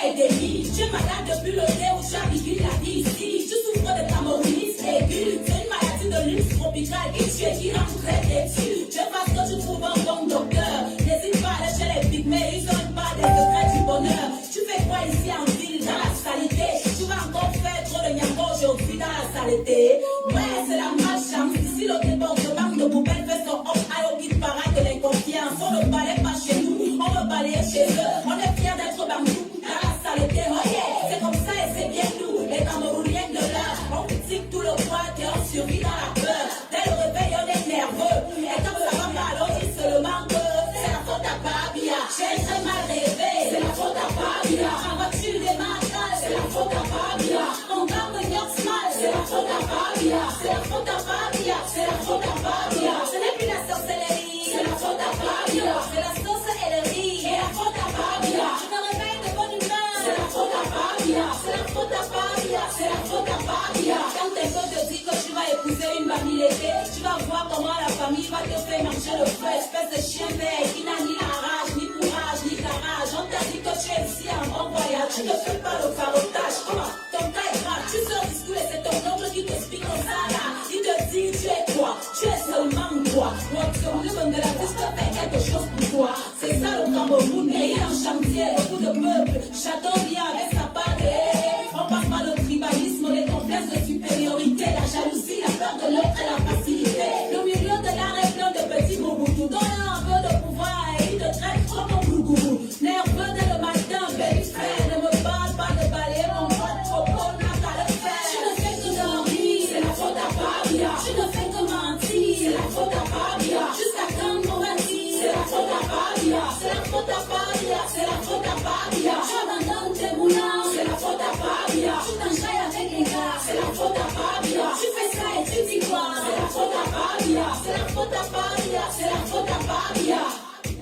et déni. Je suis malade depuis le dé où j'habite la vie ici. Je souffre de camorrhinitis aiguë. C'est une maladie de luxe tropicale qui rend très têtu. Je pense que tu trouves un bon docteur. N'hésite pas à aller chez les pygmées, ils ont pas des secrets du bonheur. Tu fais quoi ici en ville, dans la saleté? Tu vas encore faire trop de nyambo aujourd'hui dans la saleté. Ouais, c'est la malchance. Ici, le débordement de poubelles fait son hop à l'eau qui paraît de l'inconfiance. On ne balaye pas chez nous, on veut balayer chez eux. On est fiers d'être bambou dans la saleté. Oh yeah, c'est comme ça et c'est bien nous, les Camerounais de l'heure. On critique tout le poids et on survit dans la peur. Dès le réveil, on est nerveux. Et quand ça va mal, on dit seulement que c'est la faute à Babia. J'ai très mal rêvé, c'est la faute à Babia. En voiture des matins, c'est la faute à Babia. Mon gars me nyoxe mal, c'est la faute à Babia. C'est la faute à Babia, c'est la faute à Babia. Ce n'est plus la sorcellerie, c'est la faute à Babia. C'est la sauce et le riz, c'est la faute à Babia. Je me réveille de bonne humeur, c'est la faute à Babia. C'est la faute à Babia, c'est la faute à Babia. Quand tes potes te disent que tu vas épouser une famille l'été, tu vas voir comment la famille va te faire marcher le feu. Espèce de chien vert qui n'a ni la rage, ni courage, ni garage. On t'a dit que tu es ici en bon voyage, tu ne fais pas le carotage. Ton cas est grave, tu sors du school et c'est ton oncle qui t'explique comme ça là. Il te dit tu es quoi, tu es seulement toi. Watson, le bon de la vie, je te fais quelque chose pour toi. C'est ça le Cameroun, et en chantier, beaucoup de peuples. Château vient avec sa part de haie. On passe par le tribalisme, les complexes de supériorité, la jalousie, la peur de l'autre et la facilité. Le milieu de l'art est plein de petits boubous. Donne un peu de pouvoir et il te traite comme un glougourou. Nerveux dès le matin, baby frère, ne me parle pas de balayer mon pote, trop bon, n'a qu'à le faire. Tu ne fais que dormir, c'est la faute à Babia. Tu ne fais que mentir, c'est la faute à Babia. Jusqu'à quand on va dire, c'est la faute à Babia. C'est la faute à Babia, c'est la faute à Babia. Tu abandonnes tes boulons, c'est la faute à Babia. Tu t'enjailles avec les gars, c'est la faute à Babia. Tu fais ça et tu dis quoi, c'est la faute à Babia. C'est la faute à Babia, c'est la faute à Babia.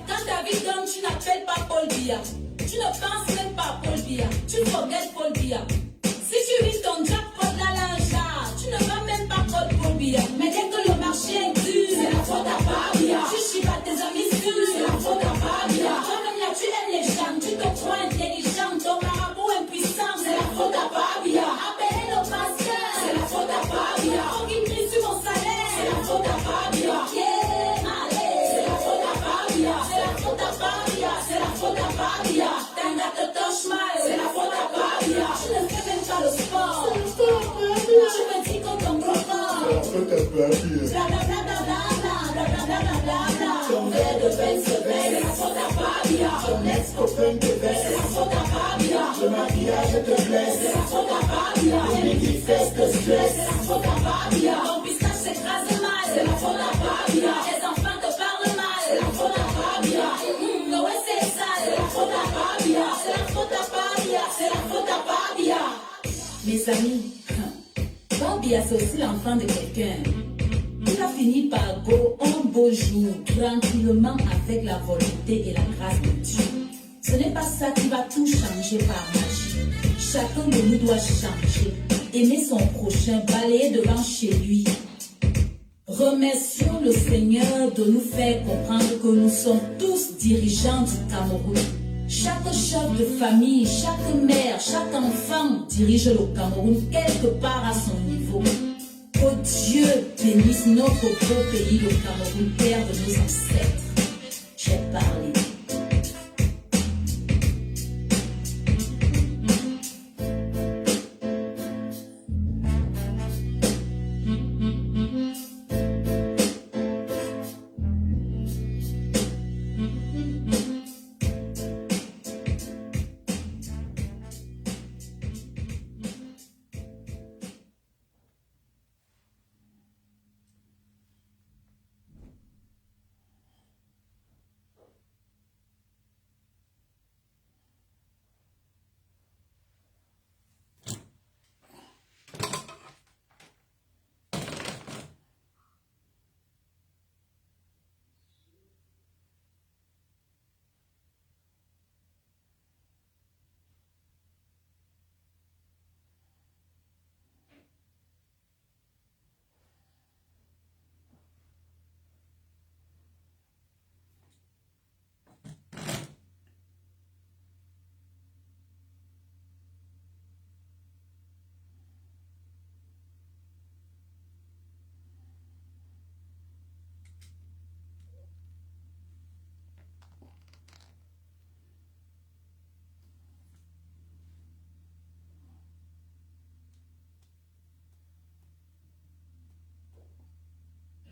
Quand ta vie donne, tu n'appelles pas Paul Biya. Tu ne penses même pas à Paul Biya. Tu forgets Paul Biya. Si tu vis ton jackpot la linge, tu ne vas même pas call Paul Biya. Mais dès que le marché est dur, c'est la faute à Babia. Tu chies à tes amis sûrs, c'est la faute à Babia. Toi-même là, tu aimes les gens, tu te crois intelligent. Ton marabout impuissant, c'est la faute à Babia. Appelez le pasteur, c'est la faute à Babia. Faut qu'il crie sur mon salaire, c'est la faute à Babia. Yeah, allez, c'est la faute à Babia. C'est la faute à Babia, c'est la faute à Babia. T'as te touche mal, c'est la faute à Babia. Tu ne fais même pas le sport. Tu me dis qu'on t'en prend pas. Ton verre de veine se baisse, c'est la faute à Babia. Ton ex-copain te baisse, c'est la faute à Babia. Le maquillage te blesse, c'est la faute à Babia. Les fesses te stress, c'est la faute à Babia. Ton pistache s'écrase mal, c'est la faute à Babia. Les enfants te parlent mal, c'est la faute à Babia. Ouais, c'est ça, c'est la faute à Babia. C'est la faute à Babia, c'est la faute à Babia. Mes amis, Babia c'est aussi l'enfant de quelqu'un. Il a fini par go un beau jour, tranquillement avec la volonté et la grâce de Dieu. Ce n'est pas ça qui va tout changer par magie. Chacun de nous doit changer, aimer son prochain, balayer devant chez lui. Remercions le Seigneur de nous faire comprendre que nous sommes tous dirigeants du Cameroun. Chaque chef de famille, chaque mère, chaque enfant dirige le Cameroun quelque part à son niveau. Que Dieu bénisse notre beau pays, le Cameroun, père de nos ancêtres. J'ai parlé.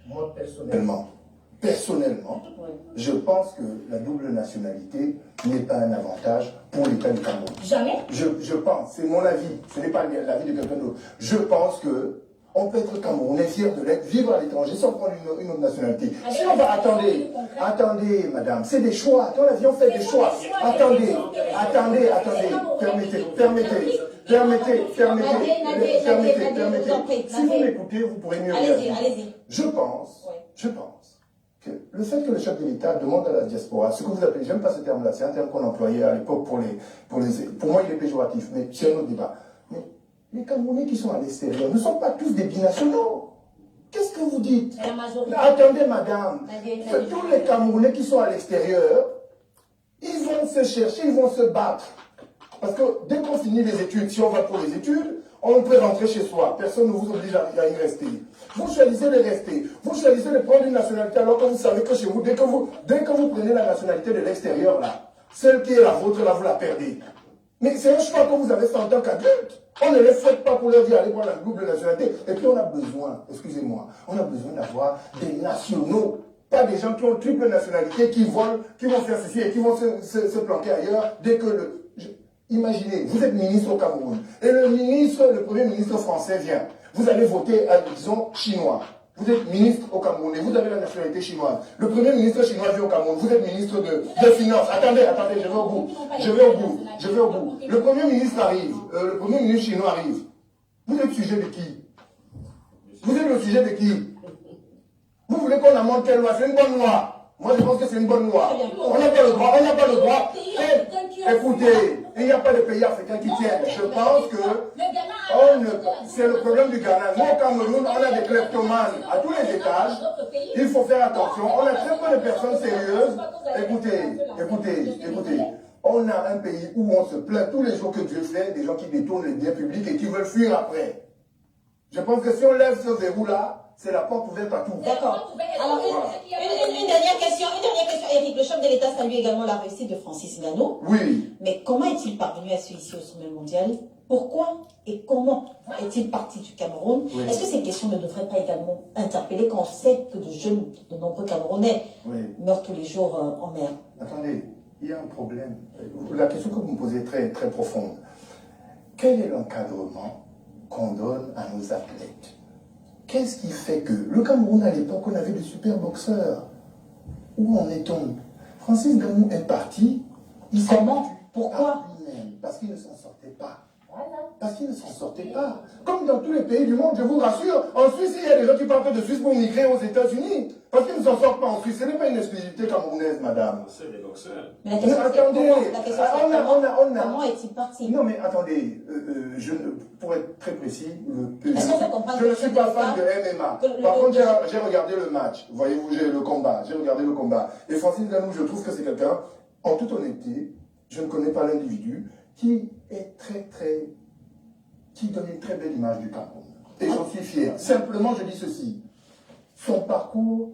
Moi, personnellement, je pense que la double nationalité n'est pas un avantage pour l'État du Cameroun. Jamais. Je pense, c'est mon avis, ce n'est pas l'avis de quelqu'un d'autre. Je pense que on peut être Camerounais, fier de l'être, vivre à l'étranger sans prendre une autre nationalité. Si on va, attendez, madame, c'est des choix. Dans la vie, on fait des choix. Attendez, permettez. Si vous m'écoutez, vous pourrez mieux réagir. Je pense que le fait que le chef de l'État demande à la diaspora, ce que vous appelez, j'aime pas ce terme-là, c'est un terme qu'on employait à l'époque pour moi il est péjoratif, mais c'est un autre débat. Mais les Camerounais qui sont à l'extérieur ne sont pas tous des binationaux. Qu'est-ce que vous dites? Attendez, madame. Tous les Camerounais qui sont à l'extérieur, ils vont se chercher, ils vont se battre. Parce que dès qu'on finit les études, si on va pour les études, on peut rentrer chez soi. Personne ne vous oblige à y rester. Vous choisissez de rester. Vous choisissez de prendre une nationalité alors que vous savez que chez vous, dès que vous prenez la nationalité de l'extérieur, là, celle qui est la vôtre, là, vous la perdez. Mais c'est un choix que vous avez fait en tant qu'adulte. On ne les fouette pas pour leur dire allez voir la double nationalité. Et puis on a besoin, excusez-moi, on a besoin d'avoir des nationaux. Pas des gens qui ont triple nationalité, qui volent, qui vont faire ceci et qui vont se planquer ailleurs dès que le... Imaginez, vous êtes ministre au Cameroun et le premier ministre français vient. Vous allez voter, disons, chinois. Vous êtes ministre au Cameroun et vous avez la nationalité chinoise. Le premier ministre chinois vient au Cameroun. Vous êtes ministre de Finances. Attendez, je vais au bout. Le premier ministre arrive. Le premier ministre chinois arrive. Vous êtes sujet de qui? Vous êtes le sujet de qui? Vous voulez qu'on amende quelle loi? C'est une bonne loi. Moi, je pense que c'est une bonne loi. On n'a pas le droit. Écoutez, il n'y a pas de pays africain qui tienne. Je pense que c'est le problème du Ghana. Nous, au Cameroun, on a des kleptomanes à tous les étages. Il faut faire attention. On a très peu de personnes sérieuses. Écoutez. On a un pays où on se plaint tous les jours que Dieu fait, des gens qui détournent les biens publics et qui veulent fuir après. Je pense que si on lève ce verrou-là, c'est la porte ouverte à tout. D'accord. Alors, une dernière question, Eric. Le chef de l'État salue également la réussite de Francis Ngannou. Oui. Mais comment est-il parvenu à celui-ci au sommet mondial? Pourquoi et comment est-il parti du Cameroun? Oui. Est-ce que ces questions ne devraient pas également interpeller quand on sait que de nombreux Camerounais meurent tous les jours en mer? Attendez, il y a un problème. La question que vous me posez est très, très profonde. Quel est l'encadrement qu'on donne à nos athlètes? Qu'est-ce qui fait que le Cameroun, à l'époque, on avait de super boxeurs? Où en est-on? Francis Ngannou est parti. Comment? Pourquoi? Parce qu'il ne s'en sortait pas. Parce qu'il ne s'en sortait pas. Comme dans tous les pays du monde, je vous rassure, en Suisse, il y a des gens qui partent de Suisse pour migrer aux États-Unis. Parce qu'ils ne s'en sortent pas en Suisse. Ce n'est pas une exclusivité camerounaise, madame. C'est des boxeurs. Mais la question, comment est-il parti? Non, mais attendez, pour être très précis, je ne suis pas fan de MMA. Par contre, j'ai regardé le match. Voyez-vous, j'ai regardé le combat. Et Francis Ngannou, je trouve que c'est quelqu'un, en toute honnêteté, je ne connais pas l'individu, qui est qui donne une très belle image du Cameroun. Et j'en suis fier. Simplement, je dis ceci. Son parcours,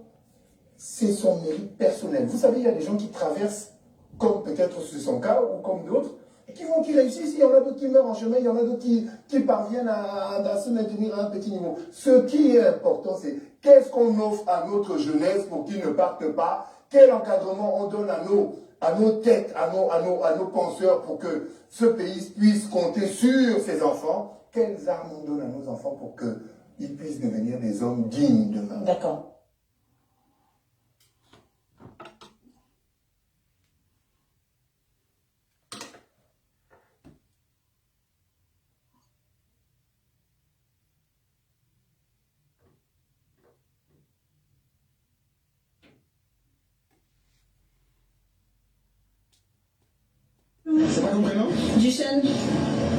c'est son mérite personnel. Vous savez, il y a des gens qui traversent, comme peut-être c'est son cas, ou comme d'autres, et qui réussissent. Il y en a d'autres qui meurent en chemin, il y en a d'autres qui parviennent à se maintenir à un petit niveau. Ce qui est important, c'est qu'est-ce qu'on offre à notre jeunesse pour qu'ils ne partent pas, quel encadrement on donne à nos têtes, à nos penseurs pour que ce pays puisse compter sur ses enfants. Quelles armes on donne à nos enfants pour qu'ils puissent devenir des hommes dignes demain? D'accord. C'est pas ton prénom? Duchenne.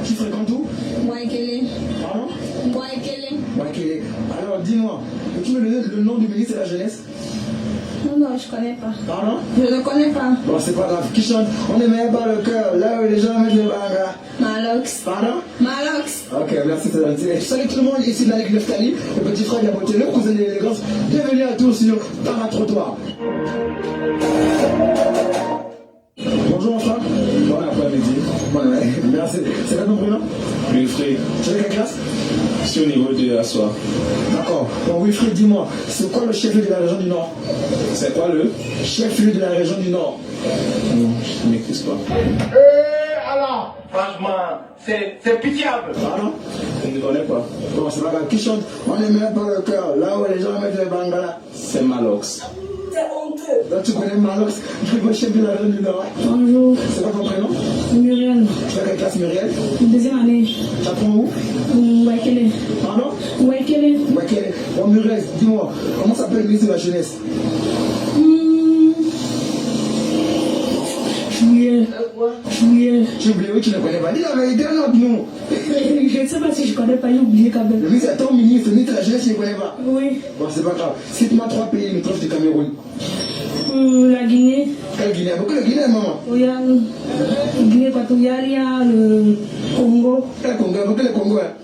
Tu fréquentes où? Mwaekele. Pardon? Mwaekele. Alors dis-moi, peux-tu me donner le nom du ministre de la Jeunesse? Non, je connais pas. Pardon? Je ne connais pas. Bon, c'est pas grave. Qui chante? On ne met pas le cœur, là où les gens mettent le banga. Malox. Pardon? Malox. Ok, merci, c'est gentil. Je salue tout le monde ici de la Ligue Neftali, le petit frère de la beauté, le cousin de l'élégance. Bienvenue à tous sur Paratrottoir. Bonjour mon frère. Bon, après-midi. Bon, ouais. Merci. C'est quoi ton prénom? Wilfried. Tu es de quelle classe? 3e. 3e. Alors dis-moi, peux-tu me donner le nom du ministre de la Jeunesse? Wilfried. Non, mais merci. C'est quoi ton prénom? Wilfried. C'est au niveau de la soie. D'accord. Bon, Wilfried, dis-moi, c'est quoi le chef-lieu de la région du Nord? C'est quoi le chef-lieu de la région du Nord? Je ne m'écris pas. Alors, franchement, c'est pitiable. Pardon? Je ne connais pas. Bon, c'est pas grave. Qui chante? On est même par le cœur. Là où les gens mettent les bangalas. C'est Malox. C'est honteux. Donc tu connais Malox, tu es le chef de la région du Nord. Bonjour. C'est quoi ton prénom? Muriel. Tu fais quelle classe, Muriel? Deuxième année. Tu apprends où? Wakele. Pardon? Wakele. Ok. Bon, Muriel, dis-moi, comment s'appelle le ministre de la Jeunesse? Juillet. Juillet. Tu oublies, oui, tu ne connais pas. Dis la vérité, non, non. Je ne sais pas si je connais pas, j'ai oublié quand même. Le ministre, ton ministre, le ministre de la Jeunesse, tu ne connais pas. Oui. Bon, c'est pas grave. Cite-moi 3 pays limitrophes du Cameroun. La Guinée. Quelle Guinée? Beaucoup de Guinée, maman. Il y a la Guinée équatoriale, il y a le Congo. Quel Congo? Beaucoup de Congo, hein.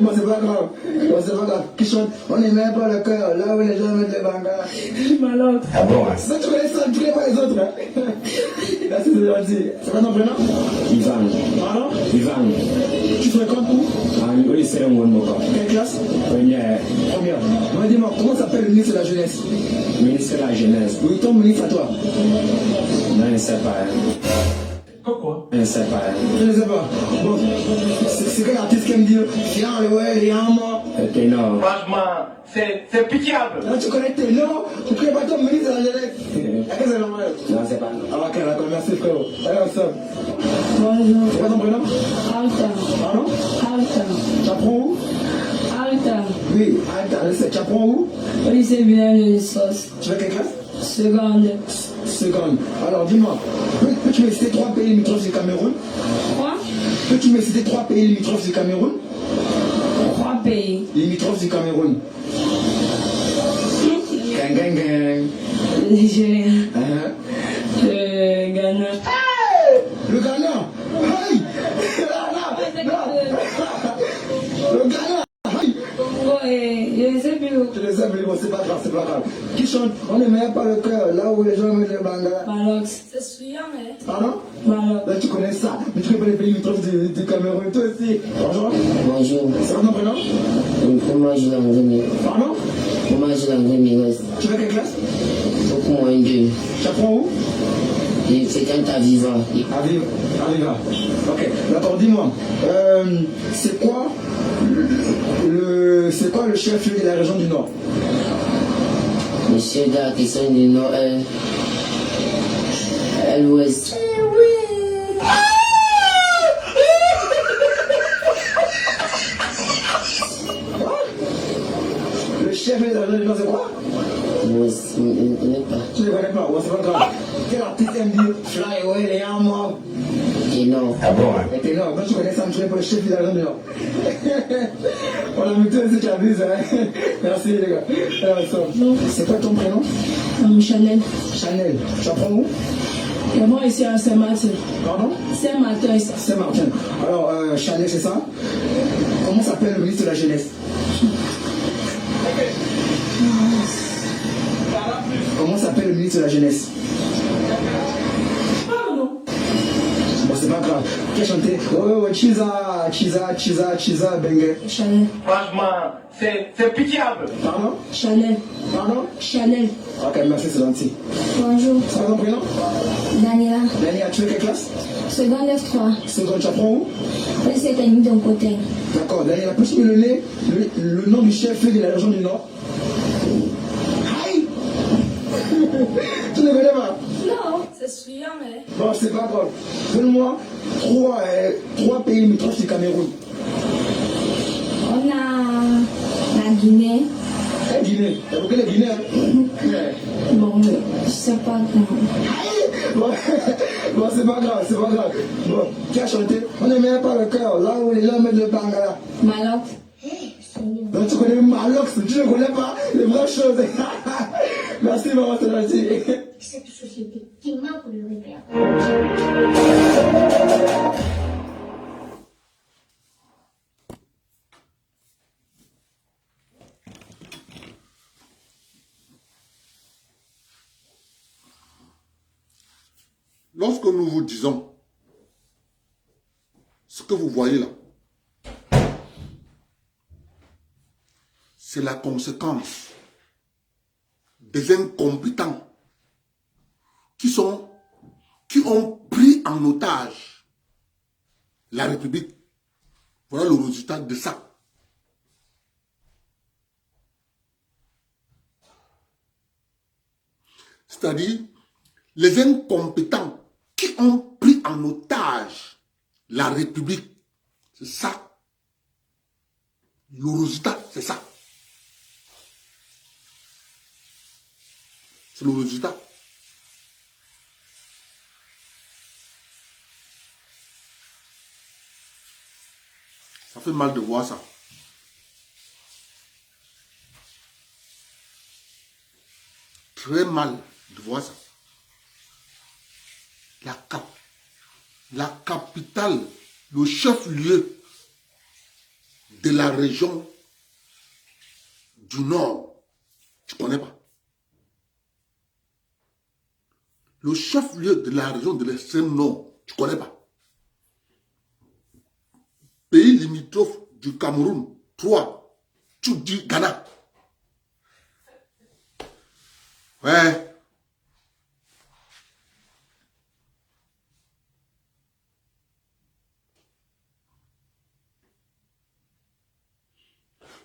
Bon, c'est pas grave. Bon, c'est pas grave. Qui chante? On n'est même pas le cœur. Là où les gens mettent les bangas. Malox. Ah bon, hein? Ça, tu connais ça, tu connais pas les autres, hein. Merci, c'est gentil. C'est quoi ton prénom? Ivan. Pardon? Ivan. Tu fréquentes où? Au lycée de Mouamoka. Quelle classe? Première. Première. Moi, dis-moi, comment s'appelle le ministre de la Jeunesse? Ministre de la Jeunesse. Oui, ton ministre à toi. Non, je ne sais pas. Pourquoi? Je ne sais pas. Je ne sais pas. Bon, c'est quel artiste qui aime dire Fiant, le ouais, les amants. Ténor. Franchement, c'est pitiable. Là, tu connais tes noms, tu connais pas ton ministre de la Jeunesse. Est-ce que c'est normal? Non, c'est pas. Ah, ok, d'accord, merci frérot. Allez, ensemble. Bonjour. C'est quoi ton prénom? Alta. Pardon? Alta. Tu apprends où? Alta. Oui, Alta, tu apprends où? Au lycée bilingue de Sos. Tu fais quelle classe? Seconde. Seconde. Alors, dis-moi, peux-tu me citer 3 pays limitrophes du Cameroun? Quoi? Peux-tu me citer 3 pays limitrophes du Cameroun? 3 pays. Limitrophes du Cameroun. Gang, gang, gang. Nigeria. Uh-huh. Ghana. Le Ghana. Aïe. Le Ghana. Aïe. Congo et je ne sais plus où. Je le sais, mais bon, c'est pas grave, c'est pas grave. Qui chante? On ne met pas le cœur, là où les gens mettent les bangalas. Malox. C'est souillant, hein? Pardon? Malox. Là, tu connais ça. Mais tu connais pas les pays limitrophes du Cameroun, toi aussi. Bonjour. Bonjour. C'est quoi ton prénom? Moi, je l'ai enlevé. Pardon? Moi, je l'ai enlevé. Tu fais quelle classe? Beaucoup moins deux. Tu apprends où? C'est quand à vivre. Arriva. Ok, d'accord, dis-moi. C'est quoi le chef-lieu de la région du Nord? Le chef de la question du Nord est l'Ouest. Le chef-lieu de la région du Nord, c'est quoi? L'Ouest, je ne connais pas. Tu ne connais pas, ouais, c'est pas grave. Quel artiste aime dire Fly away les amants? Et non. Ah bon, hein? Et t'es là, donc tu connais ça, tu connais pas le chef-lieu de la région du Nord. On a mis tout ce qui abuse, hein. Merci les gars. Alors, c'est quoi ton prénom? Chanel. Chanel. Tu apprends où? Et moi ici à Saint-Martin. Pardon? Saint-Martin. Saint-Martin. Alors, Chanel, c'est ça? Comment s'appelle le ministre de la Jeunesse? Comment s'appelle le ministre de la Jeunesse? Bon, c'est pas grave. Qui a chanté? Oh, Chiza, Bengue. Chanel. Franchement, c'est pitiable. Pardon? Chanel. Pardon? Chanel. Ok, merci, c'est gentil. Bonjour. C'est quoi ton prénom? Daniela. Daniela, tu fais quelle classe? Seconde F3. Seconde, tu apprends où? Au lycée technique d'un côté. D'accord, Daniela, peux-tu me donner le nom du chef-lieu de la région du Nord? Aïe! Tu ne connais pas? Non, c'est souillant, hein? Bon, c'est pas grave. Donne-moi 3 pays limitrophes du Cameroun. On a la Guinée. La Guinée. T'as beaucoup de Guinée, hein? Bon, je sais pas comment. Bon, c'est pas grave, c'est pas grave. Bon, qui a chanté? On ne met pas le cœur, là où les gens mettent le bangala. Malox. Donc tu connais Malox, tu ne connais pas les vraies choses. Merci, maman, c'est gentil. Cette société qui manque de repères. Lorsque nous vous disons ce que vous voyez là, c'est la conséquence des incompétents qui ont pris en otage la République. Voilà le résultat de ça. C'est-à-dire, les incompétents qui ont pris en otage la République, c'est ça. Le résultat, c'est ça. C'est le résultat. Ça fait mal de voir ça. Très mal de voir ça. La capitale, le chef-lieu de la région du Nord, tu ne connais pas. Le chef-lieu de la région de l'extrême Nord, tu ne connais pas. Pays limitrophe du Cameroun, 3, tu dis Ghana. Ouais.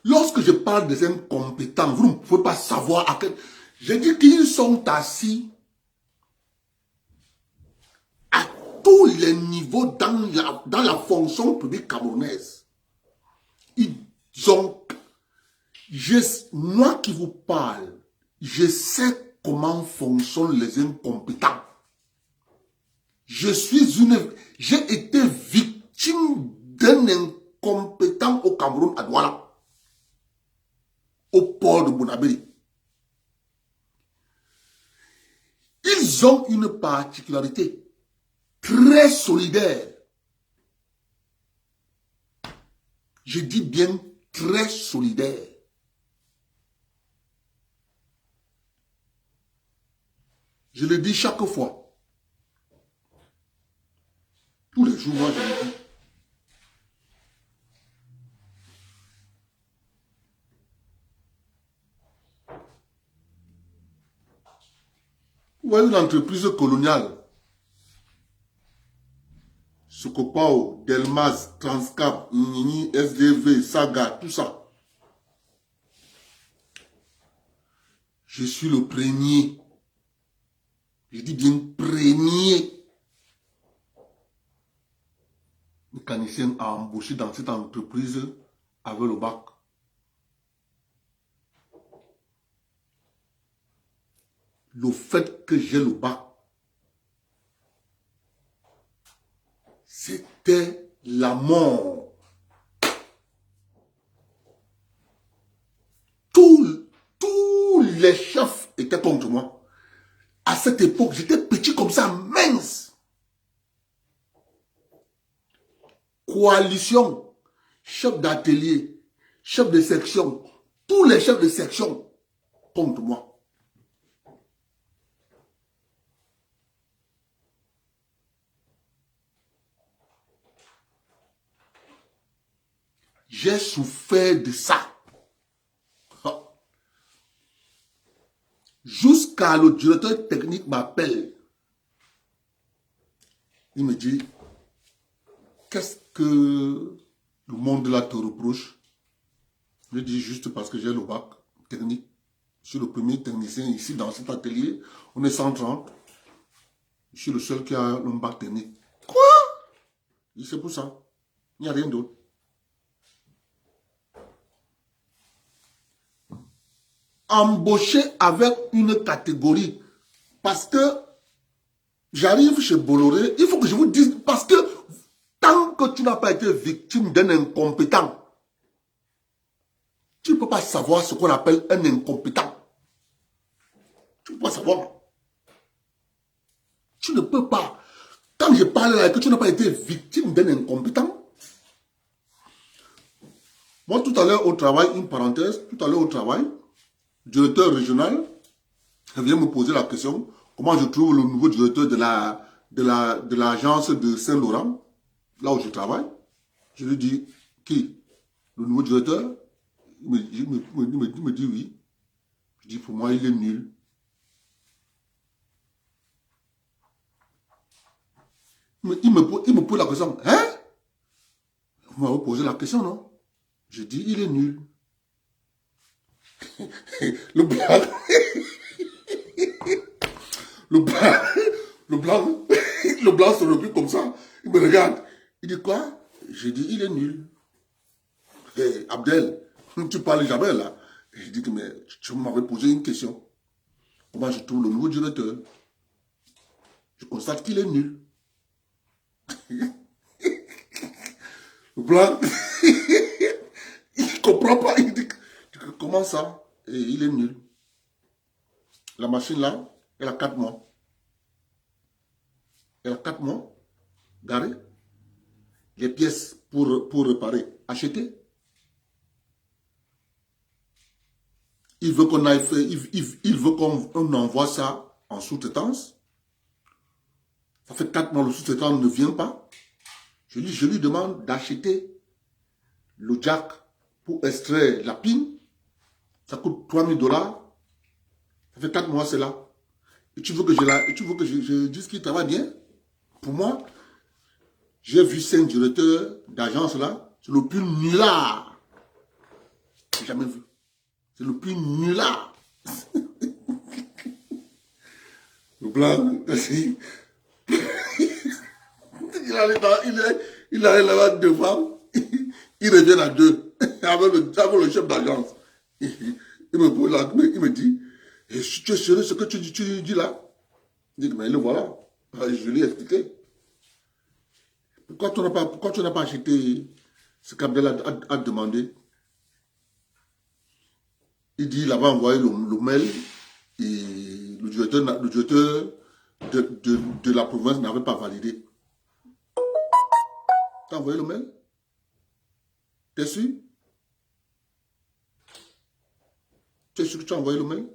Lorsque je parle des incompétents, vous ne pouvez pas savoir à quel... Je dis qu'ils sont assis à tous les niveaux dans la fonction publique camerounaise. Ils ont... Moi qui vous parle, je sais comment fonctionnent les incompétents. J'ai été victime d'un incompétent au Cameroun, à Douala, au port de Bonabéry. Ils ont une particularité très solidaire. Je dis bien très solidaire. Je le dis chaque fois. Tous les jours, moi, je le dis. Vous voyez une entreprise coloniale, Sokopao, Delmas, Transcap, Nini, SDV, Saga, tout ça. Je suis le premier. Je dis bien premier mécanicien à embaucher dans cette entreprise avec le bac. Le fait que j'ai le bac, c'était la mort. Tous les chefs étaient contre moi. À cette époque, j'étais petit comme ça, mince. Coalition, chef d'atelier, chef de section, tous les chefs de section contre moi. J'ai souffert de ça. Jusqu'à le directeur technique m'appelle. Il me dit, qu'est-ce que le monde là te reproche? Je dis juste parce que j'ai le bac technique. Je suis le premier technicien ici dans cet atelier. On est 130. Je suis le seul qui a un bac technique. Quoi? Je dis, c'est pour ça. Il n'y a rien d'autre. Embauché avec une catégorie. Parce que j'arrive chez Bolloré, il faut que je vous dise, parce que tant que tu n'as pas été victime d'un incompétent, tu ne peux pas savoir ce qu'on appelle un incompétent. Tu ne peux pas savoir. Tu ne peux pas. Quand je parle là, que tu n'as pas été victime d'un incompétent. Moi, tout à l'heure au travail, une parenthèse, tout à l'heure au travail, directeur régional vient me poser la question, comment je trouve le nouveau directeur de l'agence de Saint-Laurent, là où je travaille. Je lui dis, qui? Le nouveau directeur? Il me dit oui. Je dis, pour moi, il est nul. Il me pose la question. Hein? Vous m'avez posé la question, non? Je dis, il est nul. Le blanc. Le blanc se recule comme ça. Il me regarde. Il dit quoi? Je dis, il est nul. Hey, Abdel, tu parles jamais là. Je dis que mais tu m'avais posé une question. Comment je trouve le nouveau directeur? Je constate qu'il est nul. Le blanc, il ne comprend pas. Il dit comment ça? Et il est nul. La machine là, elle a 4 mois. Elle a 4 mois garée. Les pièces pour réparer, achetées. Il veut qu'on aille faire, il veut qu'on envoie ça en sous-traitance. Ça fait 4 mois, le sous-traitant ne vient pas. Je lui demande d'acheter le jack pour extraire la pine. Ça coûte 3 000 $. Ça fait 4 mois, c'est là. Et tu veux que je dise qu'il travaille bien? Pour moi, j'ai vu 5 directeurs d'agence là. C'est le plus nulard. J'ai jamais vu. C'est le plus nulard. Le blanc, il allait là-bas devant. Il revient à 2 avec le chef d'agence. Il me pose là, il me dit, tu es sérieux ce que tu dis là? Je dis, mais le voilà. Je lui ai expliqué. Pourquoi tu n'as pas acheté ce qu'Abdel a demandé? Il dit, il avait envoyé le mail et le directeur de la province n'avait pas validé. Tu as envoyé le mail? T'es sûr? Tu es sûr que tu as envoyé le mail?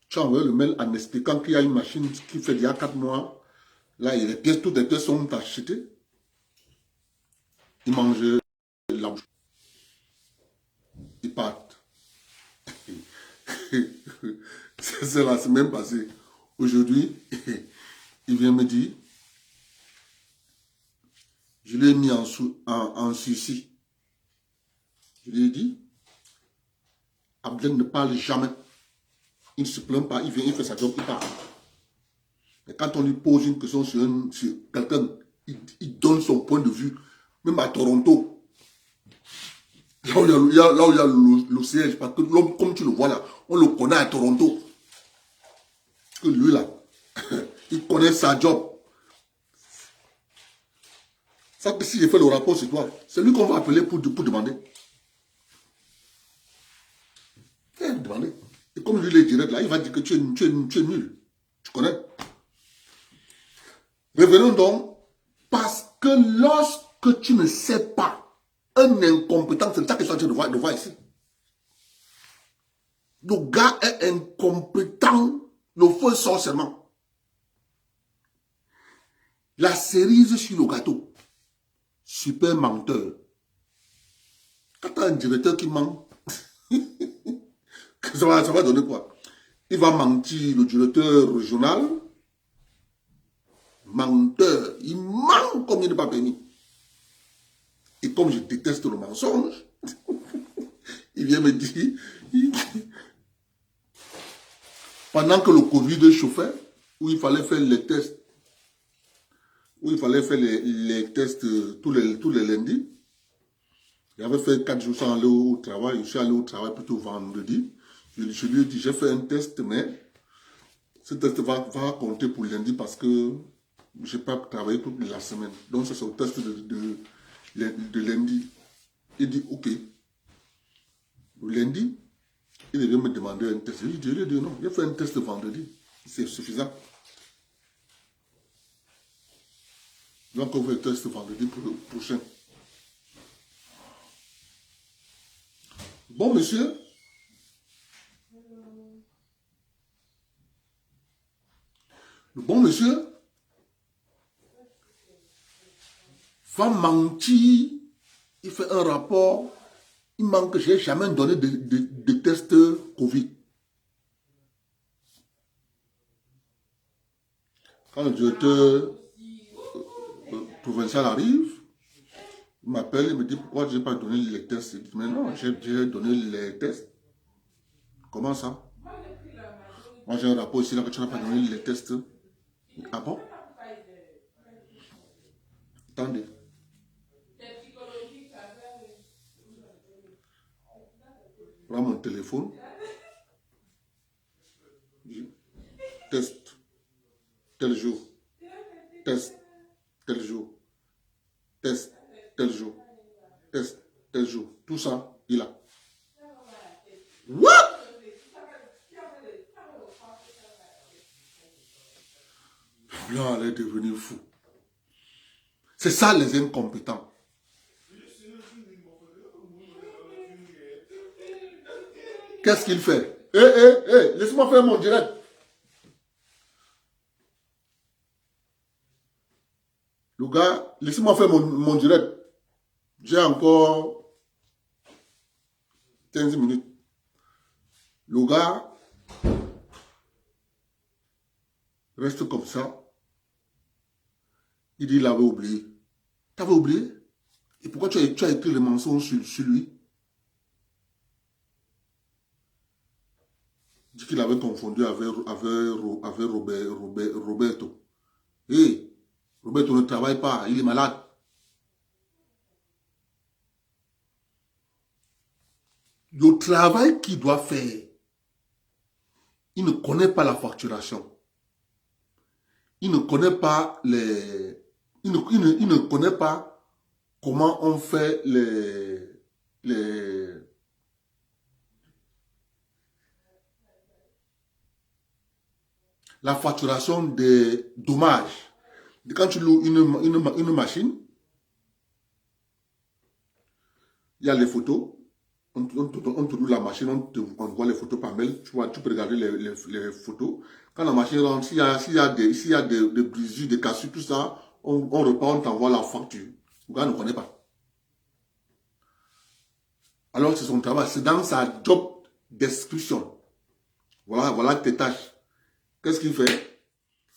Tu as envoyé le mail en expliquant qu'il y a une machine qui fait déjà 4 mois. Là, les pièces, toutes les pièces sont achetées. Ils mangent la bouche. Ils partent. C'est la semaine passée. Aujourd'hui, il vient me dire, je l'ai mis en sursis. Je lui ai dit, Abdel ne parle jamais. Il ne se plaint pas, il vient, il fait sa job, il parle. Mais quand on lui pose une question sur quelqu'un, il donne son point de vue. Même à Toronto, là où il y a le siège, parce que l'homme, comme tu le vois là, on le connaît à Toronto. Que lui là, il connaît sa job. Ça que si j'ai fait le rapport sur toi, c'est lui qu'on va appeler pour demander. Il va demander. Et comme lui est direct là, il va dire que tu es nul. Tu connais? Revenons donc, parce que lorsque tu ne sais pas, un incompétent, c'est ça que je suis en train de voir ici. Le gars est incompétent, le feu sort seulement. La cerise sur le gâteau, super menteur. Quand tu as un directeur qui ment, ça va donner quoi? Il va mentir, le directeur régional, menteur, il ment comme il n'est pas permis. Et comme je déteste le mensonge, il vient me dire, pendant que le Covid chauffait, où il fallait faire les tests, les tests tous les lundis, j'avais fait 4 jours sans aller au travail, je suis allé au travail plutôt vendredi. Je lui ai dit, j'ai fait un test, mais ce test va compter pour lundi parce que je n'ai pas travaillé toute la semaine. Donc, c'est le test de lundi. Il dit, ok. Le lundi, il devait me demander un test. Je lui ai dit, non, j'ai fait un test vendredi. C'est suffisant. Donc, on fait le test vendredi pour le prochain. Bon, monsieur. Le bon monsieur va mentir, il fait un rapport Il manque, je n'ai jamais donné de test Covid. Quand le directeur provincial arrive, il m'appelle, il me dit pourquoi je n'ai pas donné les tests. Il dit, mais non, j'ai donné les tests. Comment ça? Moi j'ai un rapport ici là que tu n'as pas donné les tests. Ah bon? Attendez. Prends mon téléphone. Test. Tel jour. Test. Tel jour. Test. Tel jour. Test. Tel jour. Tout ça, il a. What? Là, elle est devenue fou. C'est ça les incompétents. Qu'est-ce qu'il fait? Laissez-moi faire mon direct. Le gars, laissez-moi faire mon direct. J'ai encore 15 minutes. Le gars reste comme ça. Il dit il avait oublié. T'avais oublié? Et pourquoi tu as écrit le mensonge sur lui? Il dit qu'il avait confondu avec Roberto. Hé, Roberto ne travaille pas, il est malade. Le travail qu'il doit faire, il ne connaît pas la facturation. Il ne connaît pas les... Il ne connaît pas comment on fait la facturation des dommages. Quand tu loues une machine, il y a les photos. On te loue la machine, on te envoie les photos par mail. Tu peux regarder les photos. Quand la machine rentre, s'il y a des brisures, des cassures, tout ça, on repart, on t'envoie la facture. Le gars ne connaît pas. Alors c'est son travail, c'est dans sa job description. Voilà tes tâches. Qu'est-ce qu'il fait?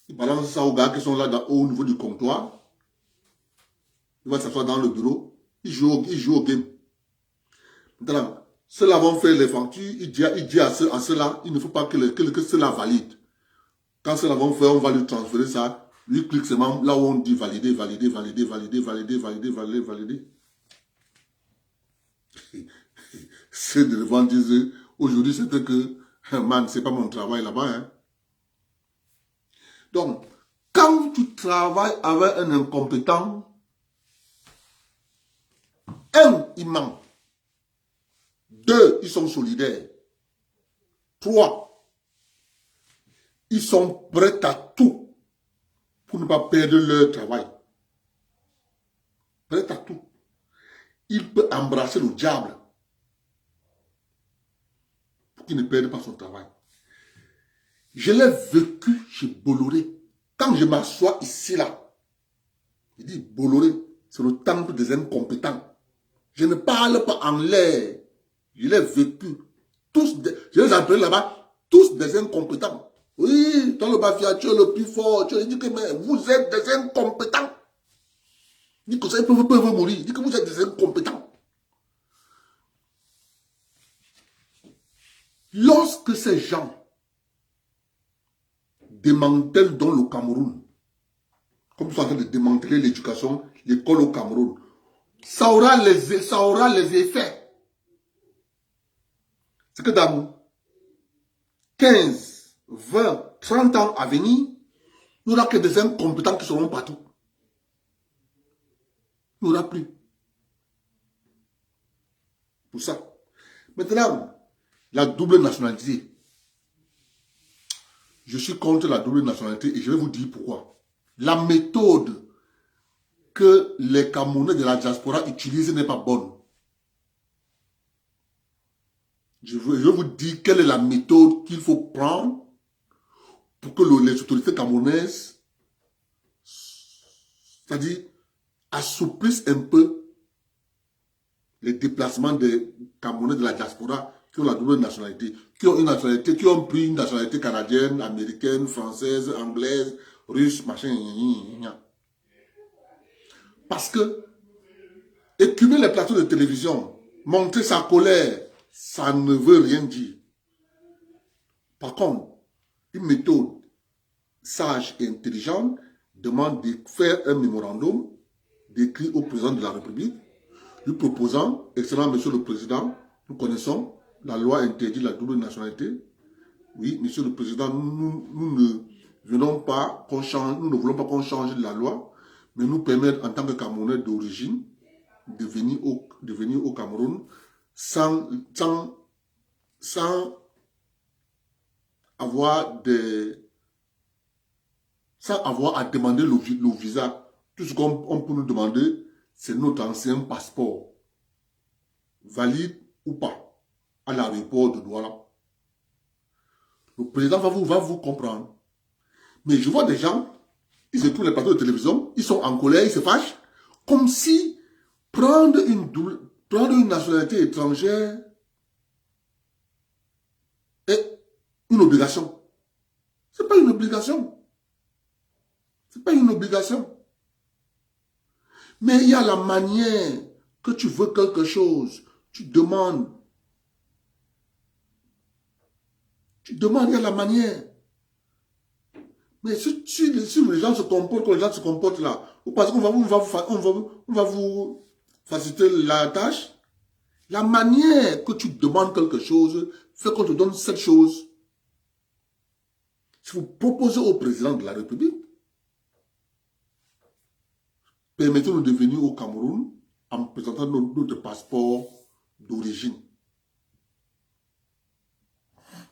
Il balance ça aux gars qui sont là au niveau du comptoir. Il va s'asseoir dans le bureau. Il joue au game. Maintenant, ceux-là vont faire les factures. Il dit à ceux-là, il ne faut pas que ceux-là valident. Quand ceux-là vont faire, on va lui transférer ça. Lui clique seulement là où on dit valider, valider, valider, valider, valider, valider, valider, valider. C'est de devant dire, aujourd'hui c'était que, man, c'est pas mon travail là-bas. Hein. Donc, quand tu travailles avec un incompétent, un, il ment. Deux, ils sont solidaires. Trois, ils sont prêts à tout pour ne pas perdre leur travail. Prêts à tout. Il peut embrasser le diable pour qu'il ne perde pas son travail. Je l'ai vécu chez Bolloré. Quand je m'assois ici, là, je dis Bolloré, c'est le temple des incompétents. Je ne parle pas en l'air. Je l'ai vécu. Je les appelle là-bas, tous des incompétents. Oui, dans le mafia, tu es le plus fort. Tu dis que mais vous êtes des incompétents. Dit que ça, ils peuvent mourir. Dit que vous êtes des incompétents. Lorsque ces gens démantèlent dans le Cameroun, comme ils sont en train de démanteler l'éducation, l'école au Cameroun, ça aura les effets. C'est que dans 15, 20, 30 ans à venir, il n'y aura que des incompétents qui seront partout. Il n'y aura plus. Pour ça. Maintenant, la double nationalité. Je suis contre la double nationalité et je vais vous dire pourquoi. La méthode que les Camerounais de la diaspora utilisent n'est pas bonne. Je vais vous dire quelle est la méthode qu'il faut prendre pour que les autorités camerounaises, c'est-à-dire, assouplissent un peu les déplacements des Camerounais de la diaspora qui ont la double nationalité, qui ont une nationalité, qui ont pris une nationalité canadienne, américaine, française, anglaise, russe, machin, parce que écumer les plateaux de télévision, montrer sa colère, ça ne veut rien dire. Par contre, une méthode sage et intelligente demande de faire un mémorandum d'écrit au président de la République, lui proposant, excellent monsieur le président, nous connaissons, la loi interdit la double nationalité. Oui, monsieur le président, nous ne voulons pas qu'on change la loi, mais nous permettre en tant que Camerounais d'origine de venir au Cameroun sans avoir à demander le visa. Tout ce qu'on peut nous demander, c'est notre ancien passeport, valide ou pas, à l'aéroport de Douala. Le président va vous comprendre. Mais je vois des gens, ils écoutent les plateaux de télévision, ils sont en colère, ils se fâchent, comme si prendre une nationalité étrangère est une obligation. Ce n'est pas une obligation. Ce n'est pas une obligation. Mais il y a la manière que tu veux quelque chose, tu demandes. Il y a la manière. Mais si les gens se comportent comme les gens se comportent là, vous pensez qu'on va vous faciliter la tâche? La manière que tu demandes quelque chose fait qu'on te donne cette chose. Si vous proposez au président de la République, permettez-nous de venir au Cameroun en présentant notre passeport d'origine.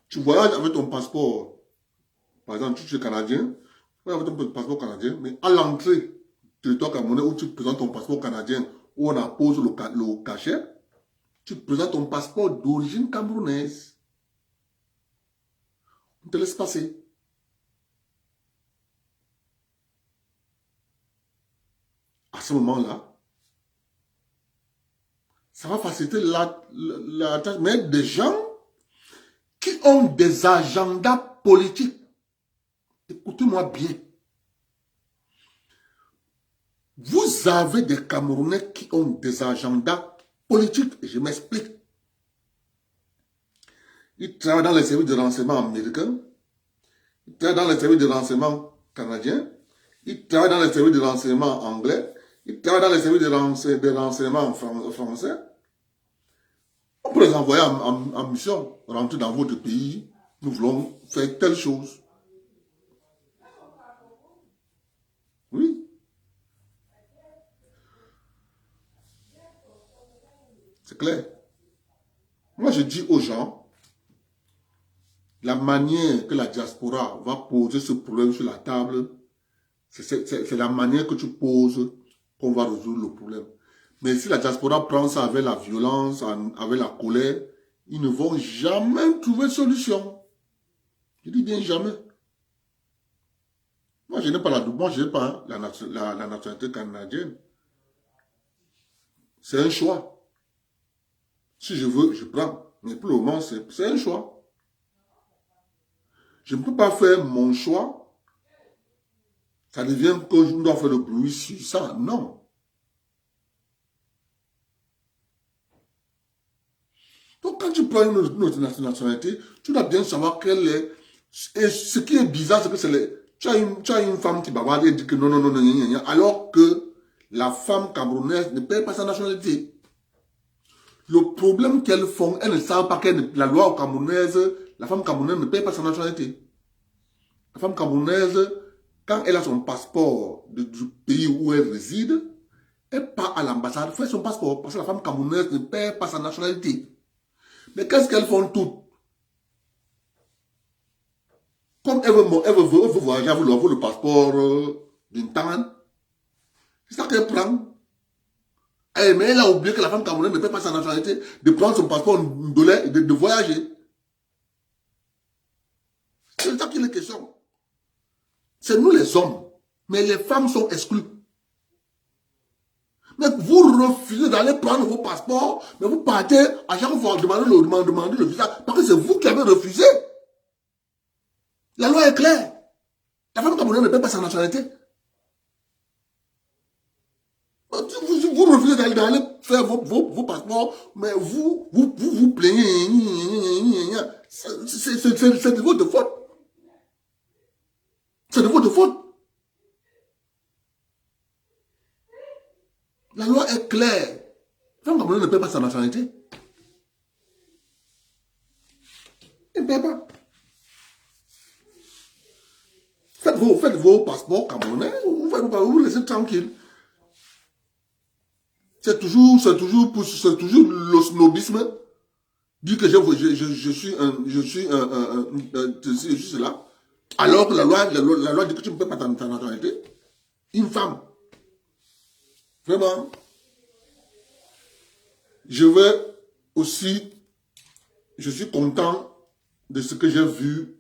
Tu voyages avec ton passeport, par exemple, tu es canadien, tu voyages avec ton passeport canadien, mais à l'entrée du territoire camerounais où tu présentes ton passeport canadien, où on appose le cachet, tu présentes ton passeport d'origine camerounaise. On te laisse passer. À ce moment-là, ça va faciliter la tâche. Mais des gens qui ont des agendas politiques, écoutez-moi bien. Vous avez des Camerounais qui ont des agendas politiques, et je m'explique. Ils travaillent dans les services de renseignement américains, ils travaillent dans les services de renseignement canadiens, ils travaillent dans les services de renseignement anglais, ils travaillent dans les services de renseignement français. On peut les envoyer en mission, rentrer dans votre pays, nous voulons faire telle chose. Oui. C'est clair. Moi, je dis aux gens, la manière que la diaspora va poser ce problème sur la table, c'est la manière que tu poses qu'on va résoudre le problème. Mais si la diaspora prend ça avec la violence, avec la colère, ils ne vont jamais trouver de solution. Je dis bien jamais. Moi, je n'ai pas la nationalité canadienne. C'est un choix. Si je veux, je prends. Mais pour le moment, c'est un choix. Je ne peux pas faire mon choix. Ça devient que je dois faire le bruit sur ça. Non. Donc, quand tu prends une autre nationalité, tu dois bien savoir quelle est. Et ce qui est bizarre, c'est que tu as une femme qui va et dit que non, alors que la femme camerounaise ne paye pas sa nationalité. Le problème qu'elles font, elles ne savent pas que la loi camerounaise, la femme camerounaise ne paye pas sa nationalité. La femme camerounaise, quand elle a son passeport du pays où elle réside, elle part à l'ambassade, fait son passeport, parce que la femme camerounaise ne paye pas sa nationalité. Mais qu'est-ce qu'elles font toutes? Comme elle veut voyager, elle veut le passeport d'une tante. C'est ça qu'elle prend. Mais elle a oublié que la femme camerounaise ne paie pas sa nationalité, de prendre son passeport et de voyager. C'est ça qu'il est question. C'est nous les hommes, mais les femmes sont exclues. Mais vous refusez d'aller prendre vos passeports, mais vous partez à chaque fois demander le visa, parce que c'est vous qui avez refusé. La loi est claire. La femme camerounaise ne paie pas sa nationalité. Vous refusez d'aller faire vos passeports, mais vous plaignez. C'est de votre faute. C'est de votre faute. La loi est claire. La femme camerounaise ne paie pas sa nationalité. Elle ne paie pas. Faites vos passeports camerounais, vous laissez tranquille. C'est toujours le snobisme. Dire que je suis cela. Alors que la loi dit que tu ne peux pas ta nationalité. Une femme. Vraiment. Je suis content de ce que j'ai vu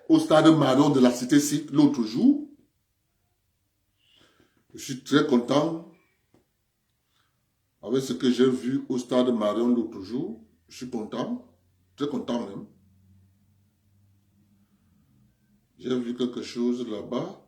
au stade Marion de la Cité-Ci l'autre jour. Je suis très content avec ce que j'ai vu au stade Marion l'autre jour. Je suis content, très content même. J'ai vu quelque chose là-bas.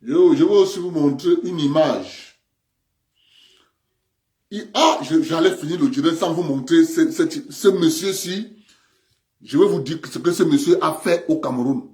Je vais aussi vous montrer une image. J'allais finir le direct sans vous montrer ce monsieur-ci. Je vais vous dire ce que ce monsieur a fait au Cameroun.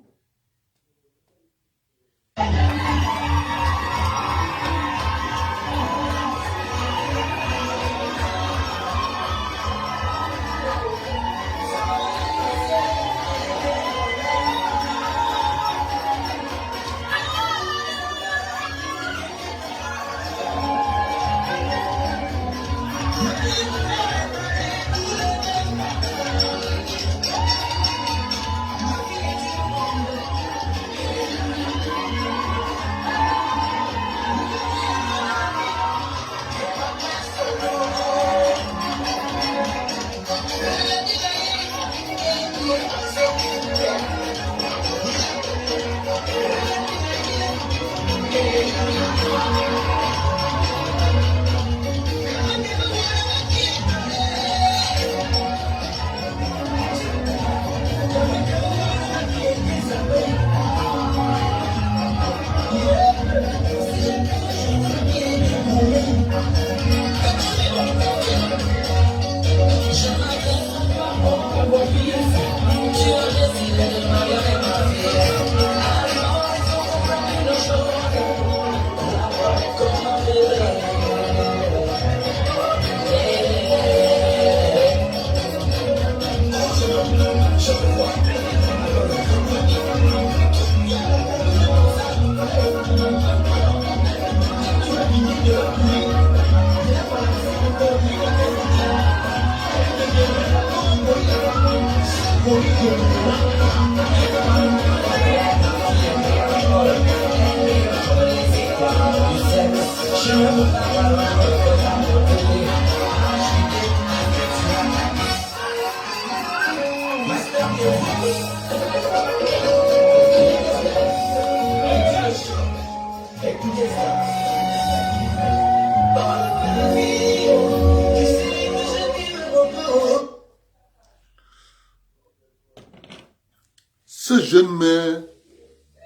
Ce jeune maire,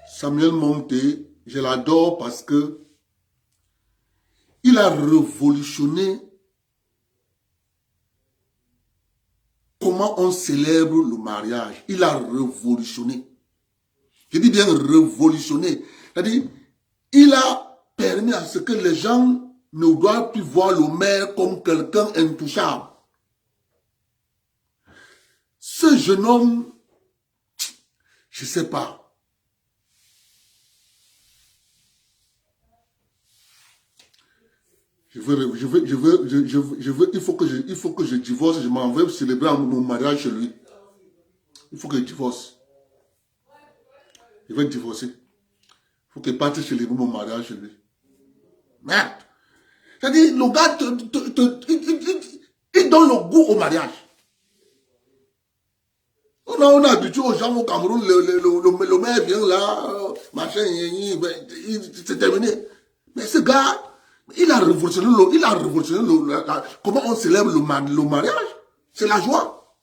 Samuel Monté, je l'adore parce que il a révolutionné comment on célèbre le mariage. Il a révolutionné. Je dis bien révolutionné. C'est-à-dire, il a permis à ce que les gens ne doivent plus voir le maire comme quelqu'un intouchable. Ce jeune homme, je ne sais pas. Il faut que je divorce, je m'en vais célébrer mon mariage chez lui. Il faut que je divorce. Je vais divorcer. faut qu'il parte chez les au mariage chez lui. Merde. C'est-à-dire, le gars il donne le goût au mariage. On a habitué aux gens au Cameroun, le maire vient là, machin, c'est terminé. Mais ce gars, il a révolutionné comment on célèbre le mariage. C'est la joie.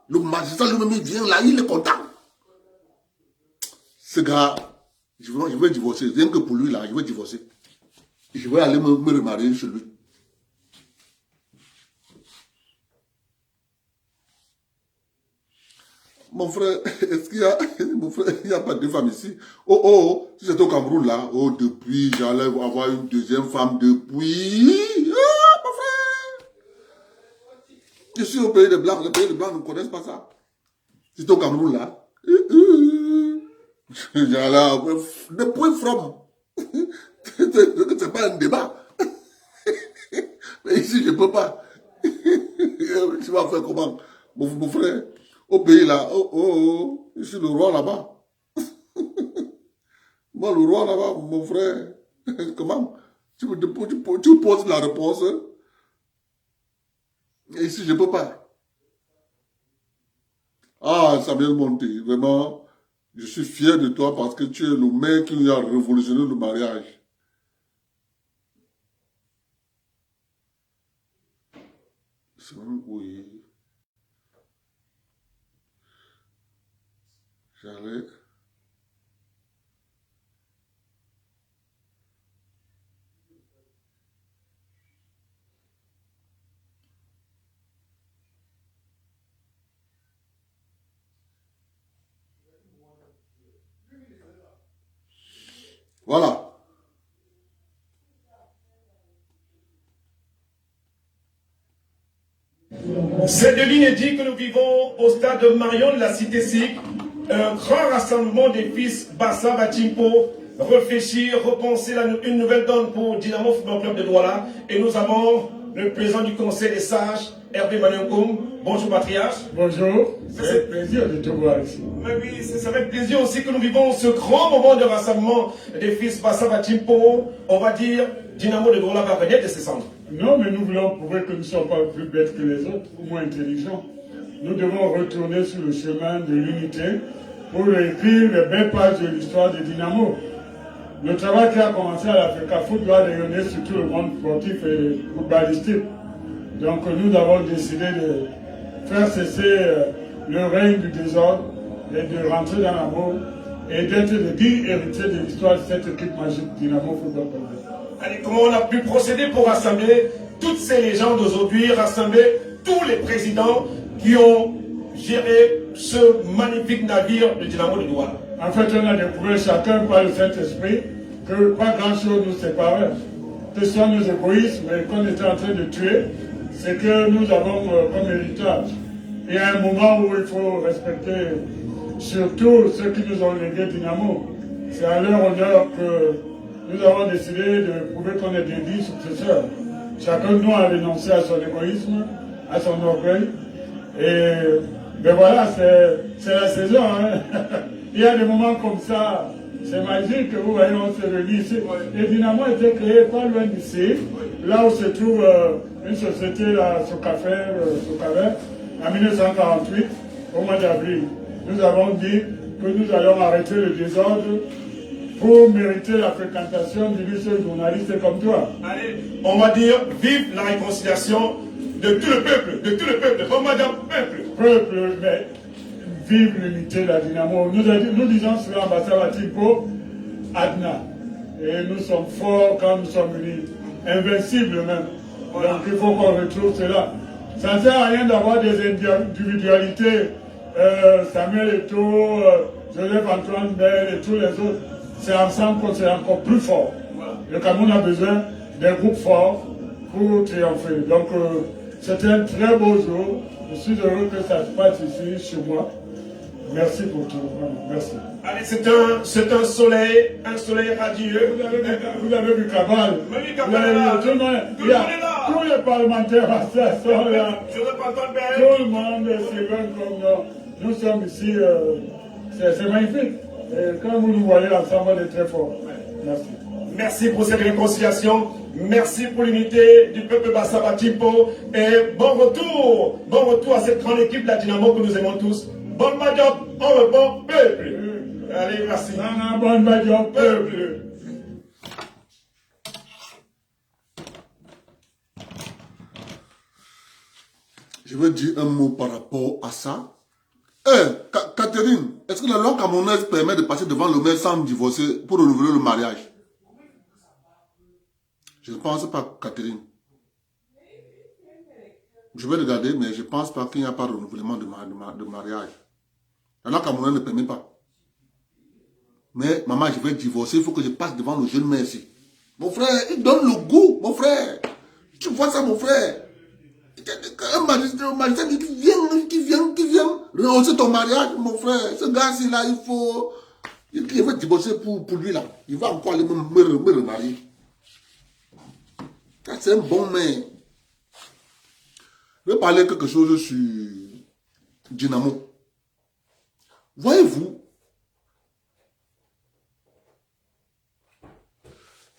Le magistrat lui-même, il vient là, il est content. Ce gars, je vais divorcer. Rien que pour lui, là, je vais divorcer. Je vais aller me remarier chez lui. Mon frère, est-ce qu'il y a... Mon frère, il n'y a pas de femme ici. Oh, si c'est au Cameroun, là, depuis, j'allais avoir une deuxième femme depuis... Ah, mon frère! Je suis au pays des Blancs. Les pays des Blancs ne connaissent pas ça. Si c'est au Cameroun, là... J'allais depuis from... C'est pas un débat. Mais ici, je ne peux pas. Tu vas faire comment? Mon frère, au pays là, je suis le roi là-bas. Moi, le roi là-bas, mon frère, comment? Tu poses la réponse. Et ici, je ne peux pas. Ah, Samuel Monté, vraiment, je suis fier de toi parce que tu es le mec qui a révolutionné le mariage. Oui. J'allais. Voilà. C'est de l'inédit que nous vivons au stade de Marion de la Cité SIC. Un grand rassemblement des fils Bassa Batimpo, réfléchir, repenser une nouvelle donne pour Dynamo Football Club de Douala. Et nous avons le président du Conseil des sages, Hervé Manenkoum. Bonjour patriarche. Bonjour, c'est un plaisir de te voir ici. Mais oui, c'est avec plaisir aussi que nous vivons ce grand moment de rassemblement des fils Bassa Batimpo. On va dire, Dynamo de Douala va venir de ses centres. Non, mais nous voulons prouver que nous ne sommes pas plus bêtes que les autres, ou moins intelligents. Nous devons retourner sur le chemin de l'unité pour écrire les belles pages de l'histoire de Dynamo. Le travail qui a commencé à l'Africa Foot doit rayonner sur tout le monde sportif et footballistique. Donc nous avons décidé de faire cesser le règne du désordre et de rentrer dans l'amour et d'être le digne héritier de l'histoire de cette équipe magique Dynamo Football Club. Allez, comment on a pu procéder pour rassembler toutes ces légendes d'aujourd'hui, rassembler tous les présidents qui ont géré ce magnifique navire de Dynamo de Douala? En fait, on a découvert chacun par le Saint-Esprit que pas grand-chose nous séparait. Que ce soit nos égoïsmes qu'on était en train de tuer, c'est que nous avons comme héritage. Il y a un moment où il faut respecter surtout ceux qui nous ont légué Dynamo. C'est à leur honneur que nous avons décidé de prouver qu'on est des dignes successeurs. Chacun de nous a renoncé à son égoïsme, à son orgueil. Et ben voilà, c'est la saison. Hein. Il y a des moments comme ça, c'est magique que vous voyez, on se réunit ici. Et Dynamo a été créé pas loin d'ici, là où se trouve une société, la Socafer, en 1948, au mois d'avril. Nous avons dit que nous allons arrêter le désordre pour mériter la fréquentation du lycée journaliste comme toi. Allez, on va dire vive la réconciliation de tout le peuple, on va dire peuple. Peuple, mais vive l'unité de la Dynamo. Nous disons sur l'ambassade à Tipo, Adna. Et nous sommes forts quand nous sommes unis, invincibles même. Voilà. Donc il faut qu'on retrouve cela. Ça ne sert à rien d'avoir des individualités, Samuel Eto'o, Joseph-Antoine Bell et tous les autres. C'est ensemble qu'on est encore plus fort. Voilà. Le Cameroun a besoin d'un groupe fort pour triompher. Donc c'était un très beau jour. Je suis heureux que ça se passe ici, chez moi. Merci pour tout. Merci. Allez, c'est un soleil radieux. Vous avez vu Cabal. Oui, Cabal est là. Tout le monde est là. Tous les parlementaires sont là. Tout le monde est Sylvain comme nous. Nous sommes ici. C'est magnifique. Et quand vous nous voyez ensemble, on est très forts. Merci. Merci pour cette réconciliation. Merci pour l'unité du peuple Bassa Batimpo. Et bon retour à cette grande équipe, la Dynamo, que nous aimons tous. Bon job, on le bon peuple. Allez, merci. Bon job, peuple. Je veux dire un mot par rapport à ça. Catherine, est-ce que la loi camerounaise permet de passer devant le maire sans divorcer pour renouveler le mariage? Je ne pense pas, Catherine. Je vais regarder, mais je ne pense pas qu'il n'y a pas de renouvellement de mariage. La loi camerounaise ne permet pas. Mais, maman, je vais divorcer, il faut que je passe devant le jeune maire ici. Mon frère, il donne le goût, mon frère. Tu vois ça, mon frère? Un magistrat qui vient rehausser ton mariage, mon frère. Ce gars-ci, là, il faut... Il va divorcer pour lui, là. Il va encore aller me remarier. C'est un bon maire. Je vais parler quelque chose sur Dynamo. Voyez-vous,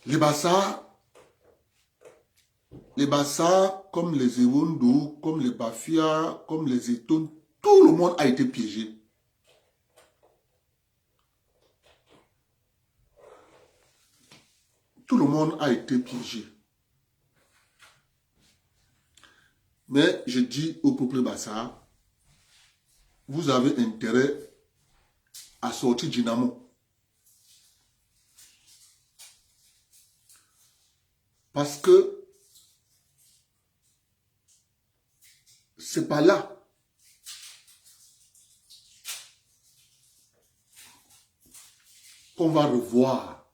les Bassa, comme les Ewondo, comme les Bafia, comme les Eton, tout le monde a été piégé. Tout le monde a été piégé. Mais je dis au peuple Bassa, vous avez intérêt à sortir Dynamo. Parce que c'est pas là qu'on va revoir.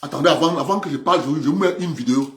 Attendez, avant que je parle, je vous mets une vidéo.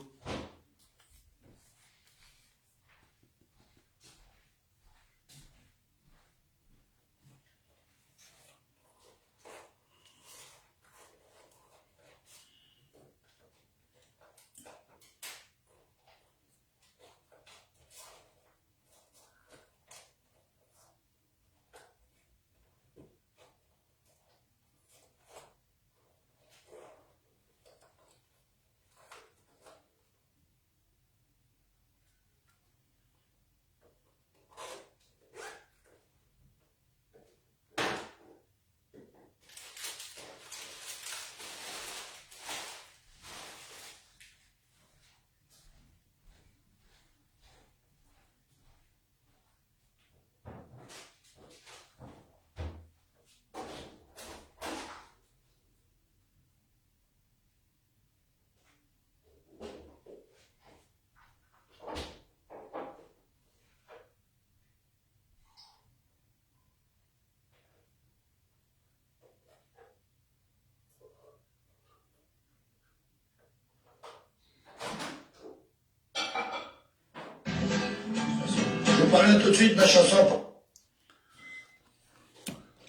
Je parlais tout de suite de la chanson.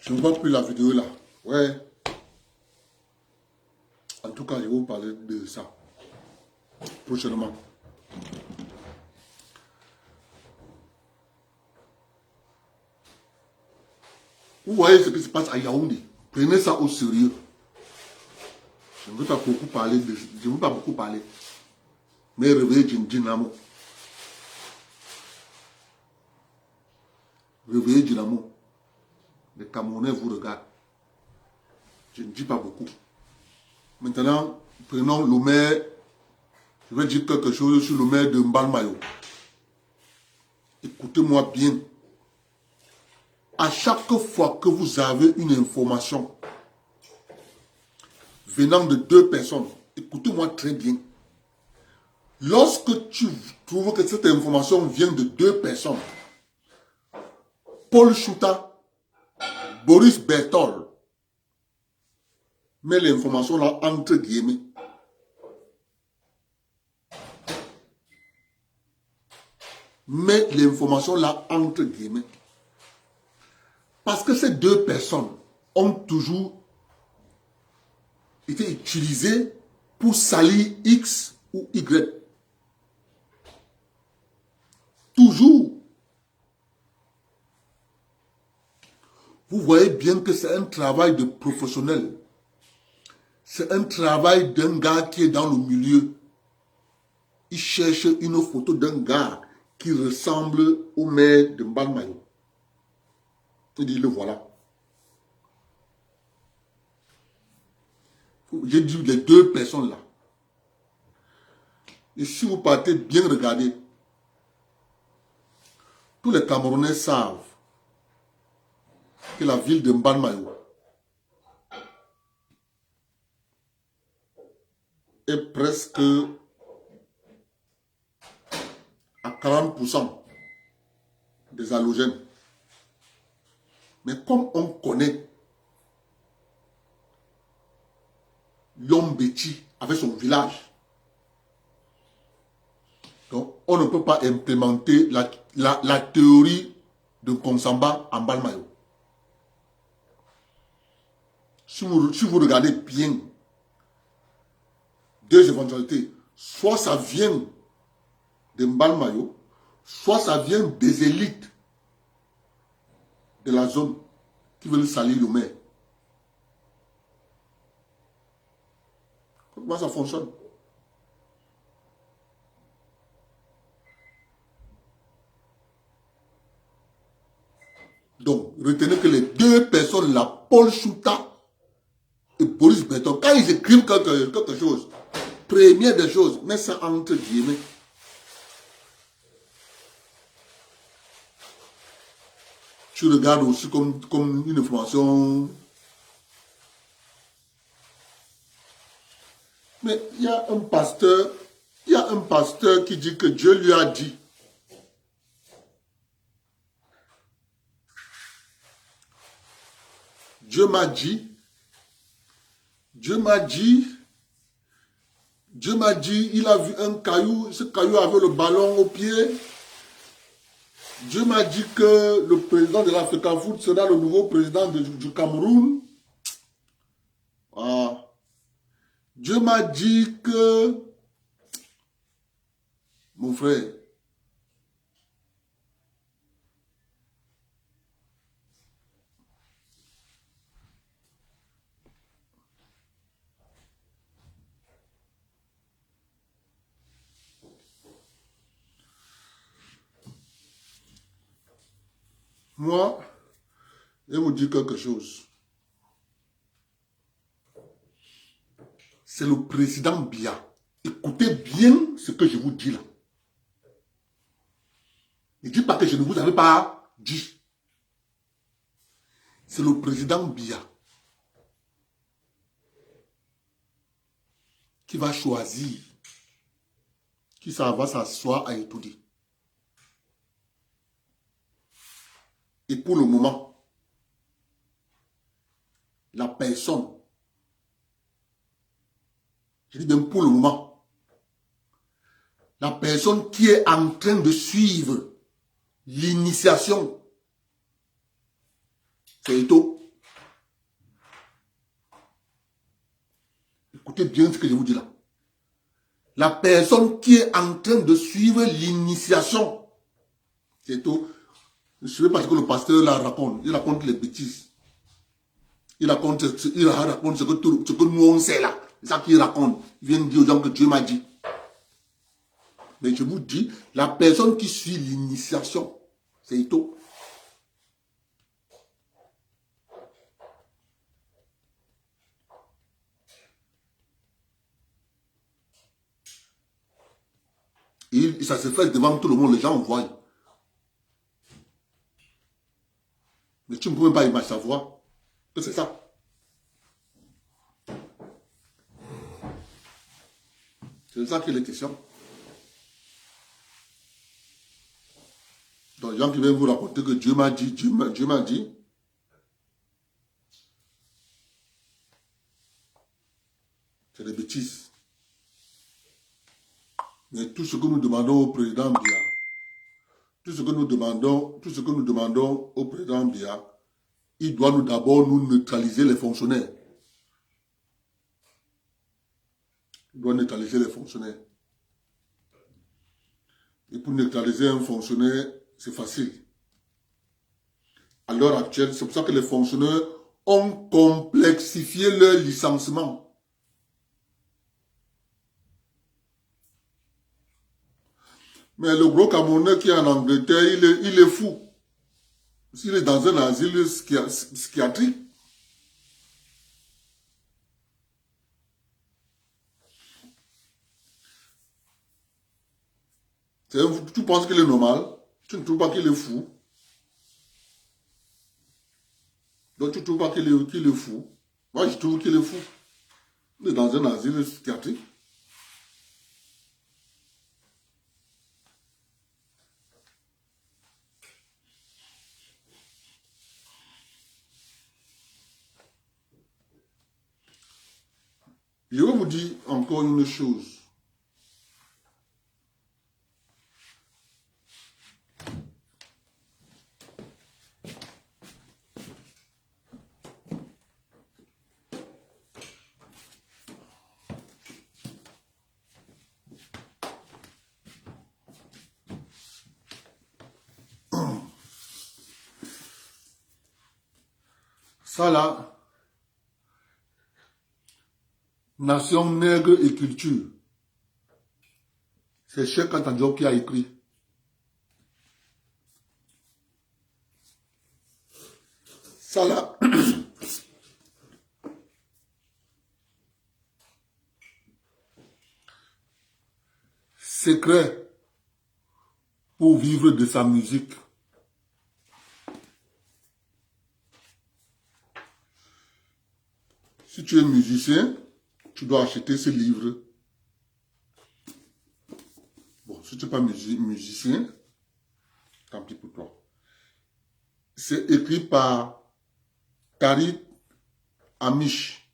Je ne vois plus la vidéo là. Ouais. En tout cas, je vais vous parler de ça prochainement. Vous voyez ce qui se passe à Yaoundé. Prenez ça au sérieux. Je ne veux pas beaucoup parler de... Je ne veux pas beaucoup parler. Mais réveillez Dynamo. Réveillez Dynamo. Les Camerounais vous regardent. Je ne dis pas beaucoup. Maintenant, prenons le maire. Je vais dire quelque chose sur le maire de Mbalmayo. Écoutez-moi bien. À chaque fois que vous avez une information venant de deux personnes, écoutez-moi très bien. Lorsque tu trouves que cette information vient de deux personnes, Paul Chouta, Boris Bertol, mets l'information là entre guillemets. Mets l'information là entre guillemets. Parce que ces deux personnes ont toujours été utilisées pour salir X ou Y. Toujours. Vous voyez bien que c'est un travail de professionnel. C'est un travail d'un gars qui est dans le milieu. Il cherche une photo d'un gars qui ressemble au maire de Mbalmayo. Il dit, le voilà. J'ai dit les deux personnes là. Et si vous partez bien regarder, tous les Camerounais savent que la ville de Mbalmayo est presque à 40% des halogènes. Mais comme on connaît Yombeti avec son village, donc on ne peut pas implémenter la théorie de Konsamba en Mbalmayo. Si vous regardez bien, deux éventualités. Soit ça vient de Mbalmayo, soit ça vient des élites de la zone qui veulent salir le maire. Comment ça fonctionne? Donc, retenez que les deux personnes là, Paul Chouta et Boris Beton, quand ils écrivent quelque chose, première des choses, mets ça entre guillemets. Tu regardes aussi comme une information. Mais il y a un pasteur qui dit que Dieu lui a dit. Dieu m'a dit, il a vu un caillou, ce caillou avait le ballon au pied. Dieu m'a dit que le président de l'Africa Foot sera le nouveau président du Cameroun. Ah. Dieu m'a dit que, mon frère, moi, je vais vous dire quelque chose. C'est le président Biya. Écoutez bien ce que je vous dis là. Ne dites pas que je ne vous avais pas dit. C'est le président Biya qui va choisir qui ça va s'asseoir à étudier. Et pour le moment, la personne, je dis bien pour le moment, la personne qui est en train de suivre l'initiation, c'est Eto'o. Écoutez bien ce que je vous dis là. La personne qui est en train de suivre l'initiation, c'est Eto'o. Je ne sais pas ce que le pasteur là raconte. Il raconte les bêtises. Il raconte ce que nous on sait là. C'est ça qu'il raconte. Il vient dire aux gens que Dieu m'a dit. Mais je vous dis, la personne qui suit l'initiation, c'est Eto'o. Et ça se fait devant tout le monde, les gens voient. Mais tu ne peux même pas savoir que c'est ça. C'est de ça qu'il est question. Donc les gens qui viennent vous raconter que Dieu m'a dit, Dieu m'a dit. C'est des bêtises. Mais tout ce que nous demandons au président Biya, tout ce que nous demandons au président Biya, il doit d'abord nous neutraliser les fonctionnaires. Il doit neutraliser les fonctionnaires. Et pour neutraliser un fonctionnaire, c'est facile. à l'heure actuelle. C'est pour ça que les fonctionnaires ont complexifié leur licenciement. Mais le gros Camerounais qui est en Angleterre, il est fou. S'il est dans un asile psychiatrique, tu penses qu'il est normal, tu ne trouves pas qu'il est fou. Donc tu ne trouves pas qu'il est fou. Moi je trouve qu'il est fou. Il est dans un asile psychiatrique. Je vais vous dire encore une chose. Ça là, Nation Nègre et Culture, c'est Cheikh Anta Diop qui a écrit. Ça là, secret pour vivre de sa musique. Si tu es musicien, tu dois acheter ce livre. Bon, si tu n'es pas musicien, tant pis pour toi. C'est écrit par Tariq Amish.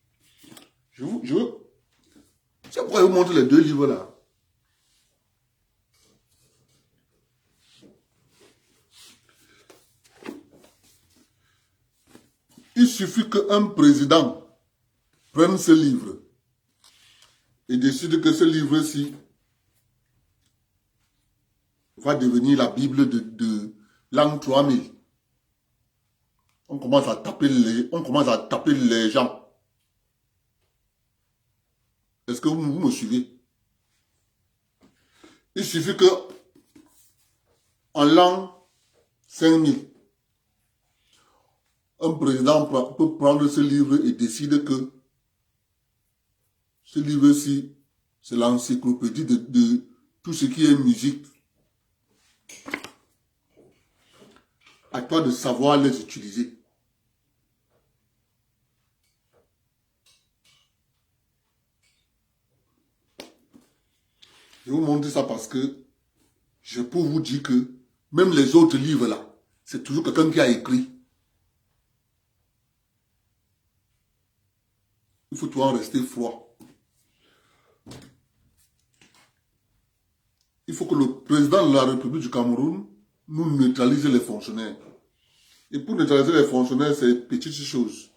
C'est pourquoi je vous montre les deux livres là. Il suffit qu'un président prenne ce livre et décide que ce livre-ci va devenir la Bible de l'an 3000. On commence à taper les gens. Est-ce que vous me suivez? Il suffit que en l'an 5000, un président peut prendre ce livre et décide que ce livre-ci, c'est l'encyclopédie de tout ce qui est musique. À toi de savoir les utiliser. Je vous montre ça parce que je peux vous dire que même les autres livres là, c'est toujours quelqu'un qui a écrit. Il faut toujours en rester froid. Il faut que le président de la République du Cameroun nous neutralise les fonctionnaires. Et pour neutraliser les fonctionnaires, c'est petite chose.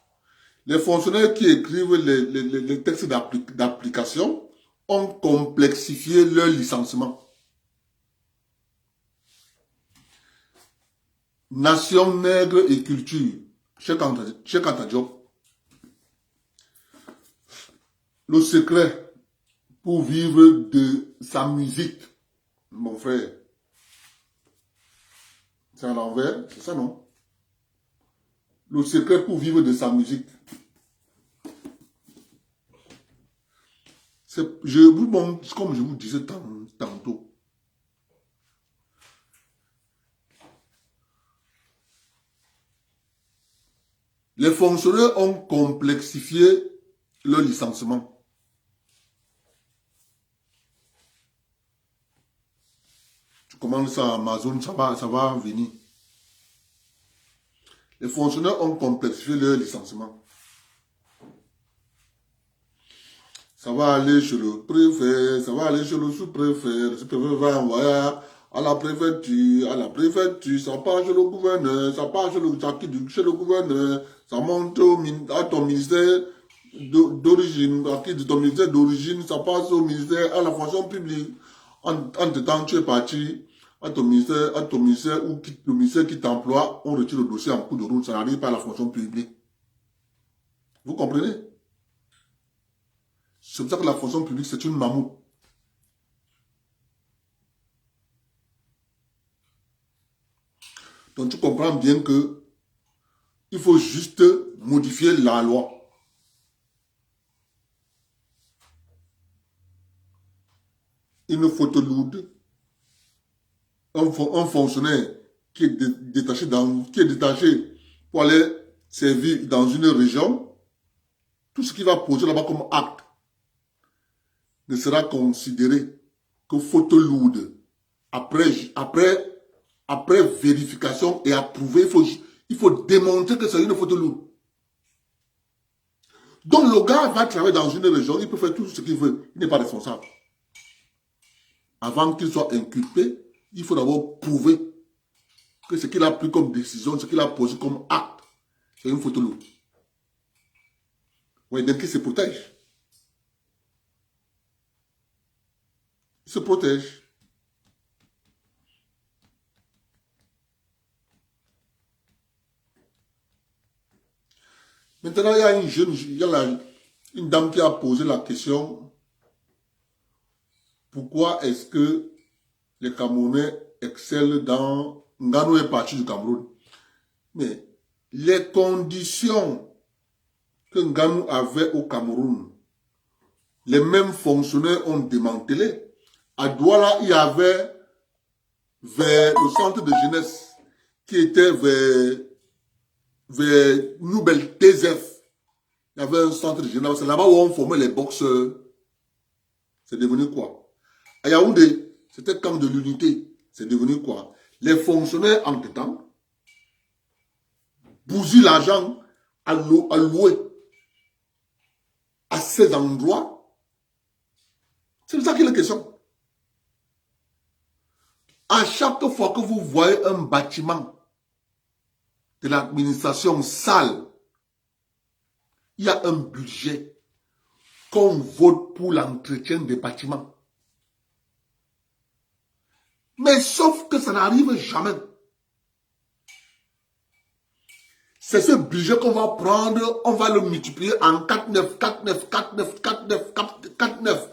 Les fonctionnaires qui écrivent les textes d'application ont complexifié leur licenciement. Nation Nègre et Culture, Cheikh Anta Diop. Le secret pour vivre de sa musique, mon frère, c'est à l'envers, c'est ça non? Le secret pour vivre de sa musique. Je vous montre, comme je vous disais tantôt. Les fonctionnaires ont complexifié leur licenciement. Tu commandes ça à Amazon, ça va venir. Les fonctionnaires ont complexifié leur licenciement. Ça va aller chez le préfet, ça va aller chez le sous-préfet. Le sous-préfet va envoyer à la préfecture, ça part chez le gouverneur, ça part chez le gouverneur, ça monte à ton ministère d'origine, à qui de ton ministère d'origine, ça passe au ministère, à la fonction publique. Entre-temps, tu es parti à ton ministère ou le ministère qui t'emploie, on retire le dossier en cours de route, ça n'arrive pas à la fonction publique. Vous comprenez? C'est pour ça que la fonction publique, c'est une mammouth. Donc tu comprends bien que il faut juste modifier la loi. Une photo lourde, un fonctionnaire qui est détaché pour aller servir dans une région, tout ce qu'il va poser là-bas comme acte ne sera considéré que photo lourde. Après vérification et approuvé, il faut démontrer que c'est une photo lourde. Donc le gars va travailler dans une région, il peut faire tout ce qu'il veut, il n'est pas responsable. Avant qu'il soit inculpé, il faut d'abord prouver que ce qu'il a pris comme décision, ce qu'il a posé comme acte, c'est une photo lourde. Oui, donc il se protège. Il se protège. Maintenant, il y a une dame qui a posé la question, pourquoi est-ce que les Camerounais excellent dans... Nganou est parti du Cameroun. Mais les conditions que Nganou avait au Cameroun, les mêmes fonctionnaires ont démantelé. À Douala, il y avait vers le centre de jeunesse qui était vers Nouvelle TZF. Il y avait un centre de jeunesse. C'est là-bas où on formait les boxeurs. C'est devenu quoi? À Yaoundé, c'était camp de l'unité. C'est devenu quoi? Les fonctionnaires en temps bousillent l'argent à louer à ces endroits. C'est de ça qu'il est question. À chaque fois que vous voyez un bâtiment de l'administration sale, il y a un budget qu'on vote pour l'entretien des bâtiments. Mais sauf que ça n'arrive jamais. C'est ce budget qu'on va prendre, on va le multiplier en 4-9, 4-9, 4-9, 4-9, 4-9.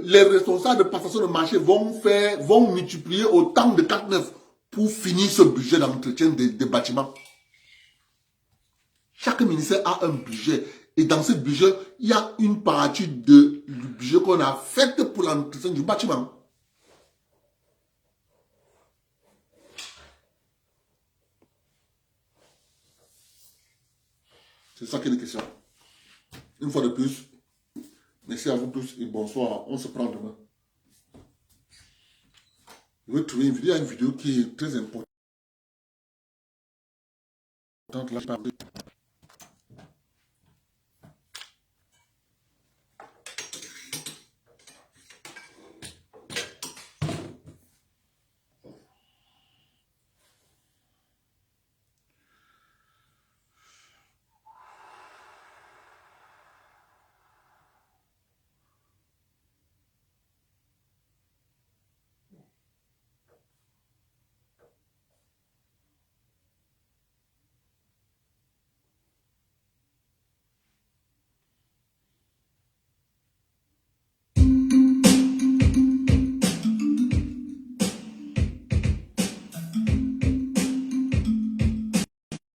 Les responsables de passation de marché vont multiplier autant de 4-9 pour finir ce budget d'entretien des bâtiments. Chaque ministère a un budget. Et dans ce budget, il y a une partie du budget qu'on a faite pour l'entretien du bâtiment. C'est ça qui est la question. Une fois de plus, merci à vous tous et bonsoir. On se prend demain. Je vais trouver une vidéo qui est très importante. Là,